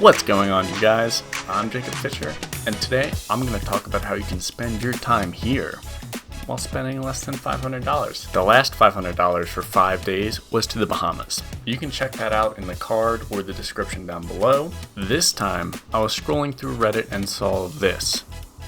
What's going on, you guys? I'm Jacob Fisher, and today I'm going to talk about how you can spend your time here while spending less than $500. The last $500 for 5 days was to the Bahamas. You can check that out in the card or the description down below. This time, I was scrolling through Reddit and saw this.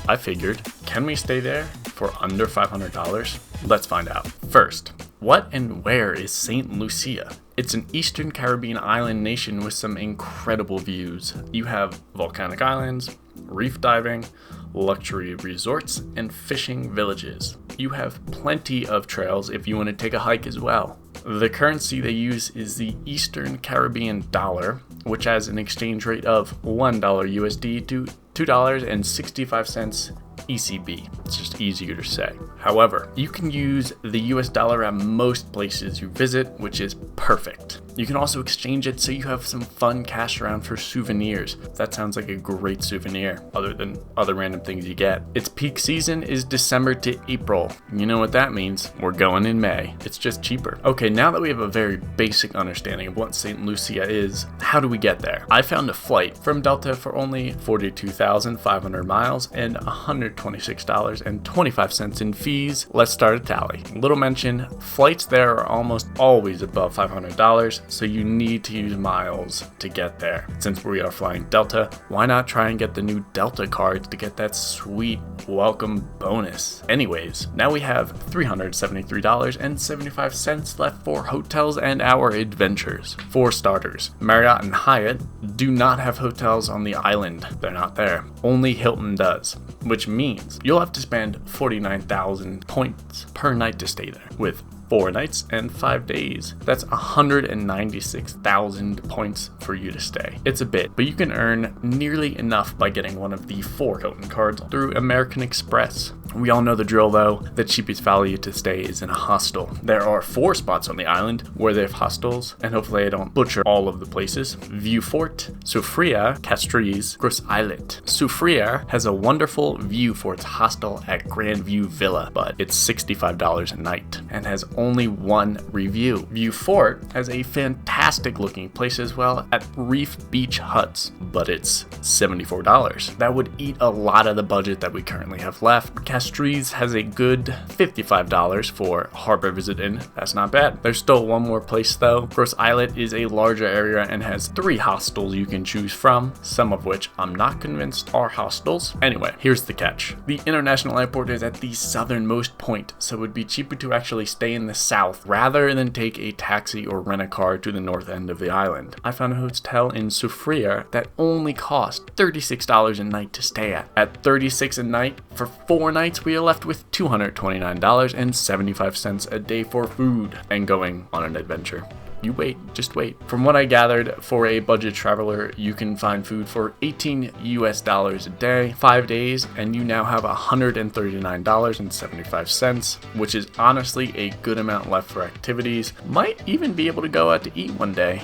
I figured, can we stay there for under $500? Let's find out. First, what and where is Saint Lucia? It's an Eastern Caribbean island nation with some incredible views. You have volcanic islands, reef diving, luxury resorts, and fishing villages. You have plenty of trails if you want to take a hike as well. The currency they use is the Eastern Caribbean dollar, which has an exchange rate of $1 USD to $2.65 ECB. It's just easier to say. However, you can use the US dollar at most places you visit, which is perfect. You can also exchange it so you have some fun cash around for souvenirs. That sounds like a great souvenir, other than other random things you get. Its peak season is December to April. You know what that means. We're going in May. It's just cheaper. Okay, now that we have a very basic understanding of what Saint Lucia is, how do we get there? I found a flight from Delta for only 42,500 miles and $126.25 in fees. Let's start a tally. Little mention, flights there are almost always above $500, so you need to use miles to get there. Since we are flying Delta, why not try and get the new Delta cards to get that sweet welcome bonus? Anyways, now we have $373.75 left for hotels and our adventures. For starters, Marriott and Hyatt do not have hotels on the island. They're not there. Only Hilton does, which means you'll have to spend 49,000 points per night to stay there, with 4 nights and 5 days. That's 196,000 points for you to stay. It's a bit, but you can earn nearly enough by getting one of the 4 Hilton cards through American Express. We all know the drill though. The cheapest value to stay is in a hostel. There are 4 spots on the island where they have hostels, and hopefully I don't butcher all of the places. View Fort, Soufriere, Castries, Gros Islet. Soufriere has a wonderful View Fort's hostel at Grand View Villa, but it's $65 a night and has only 1 review. View Fort has a fantastic looking place as well at Reef Beach Huts, but it's $74. That would eat a lot of the budget that we currently have left. Castries has a good $55 for Harbor Visit Inn. That's not bad. There's still one more place though. Gros Islet is a larger area and has 3 hostels you can choose from, some of which I'm not convinced are hostels. Anyway, here's the catch. The international airport is at the southernmost point, so it would be cheaper to actually stay in the south rather than take a taxi or rent a car to the north end of the island. I found a hotel in Soufriere that only cost $36 a night to stay at. At $36 a night for 4 nights, we are left with $229.75 a day for food and going on an adventure. You wait, just wait. From what I gathered, for a budget traveler, you can find food for $18 US a day, 5 days, and you now have $139.75, which is honestly a good amount left for activities. Might even be able to go out to eat one day.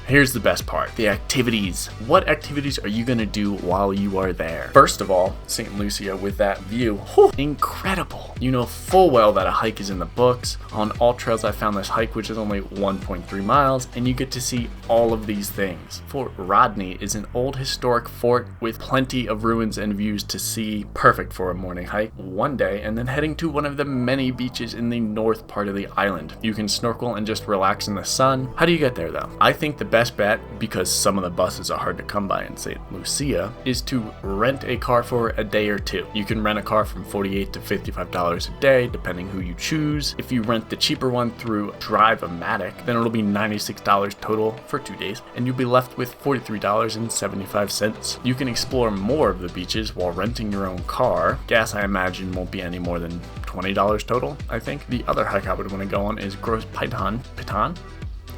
Here's the best part, the activities. What activities are you gonna do while you are there? First of all, Saint Lucia with that view, incredible. You know full well that a hike is in the books. On All Trails, I found this hike, which is only 1.3 miles, and you get to see all of these things. Fort Rodney is an old historic fort with plenty of ruins and views to see, perfect for a morning hike one day, and then heading to one of the many beaches in the north part of the island. You can snorkel and just relax in the sun. How do you get there though? I think the best bet, because some of the buses are hard to come by in Saint Lucia, is to rent a car for a day or 2. You can rent a car from $48 to $55 a day, depending who you choose. If you rent the cheaper one through Drive-O-Matic, then it'll be $96 total for 2 days, and you'll be left with $43.75. You can explore more of the beaches while renting your own car. Gas, I imagine, won't be any more than $20 total, I think. The other hike I would want to go on is Gros Piton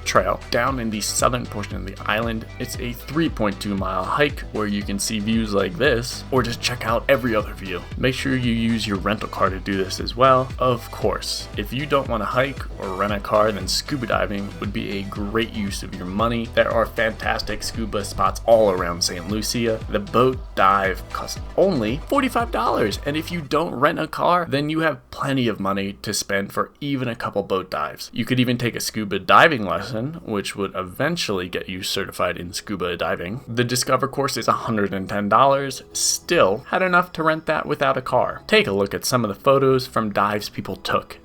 Trail down in the southern portion of the island. It's a 3.2 mile hike where you can see views like this, or just check out every other view. Make sure you use your rental car to do this as well. Of course, if you don't want to hike or rent a car, then scuba diving would be a great use of your money. There are fantastic scuba spots all around Saint Lucia. The boat dive costs only $45, and if you don't rent a car, then you have plenty of money to spend for even a couple boat dives. You could even take a scuba diving lesson $7, which would eventually get you certified in scuba diving. The Discover course is $110. Still had enough to rent that without a car. Take a look at some of the photos from dives people took.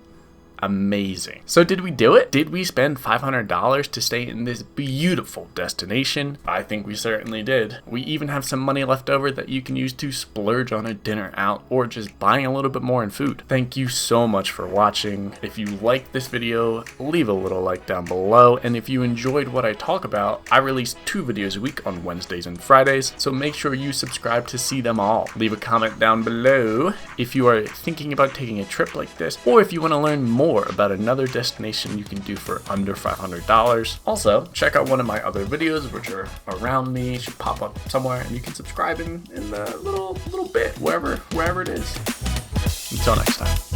Amazing. So did we do it? Did we spend $500 to stay in this beautiful destination? I think we certainly did. We even have some money left over that you can use to splurge on a dinner out or just buying a little bit more in food. Thank you so much for watching. If you liked this video, leave a little like down below. And if you enjoyed what I talk about, I release 2 videos a week on Wednesdays and Fridays, so make sure you subscribe to see them all. Leave a comment down below if you are thinking about taking a trip like this, or if you want to learn more about another destination you can do for under $500. Also, check out one of my other videos, which are around me. It should pop up somewhere, and you can subscribe in the little bit, wherever it is. Until next time.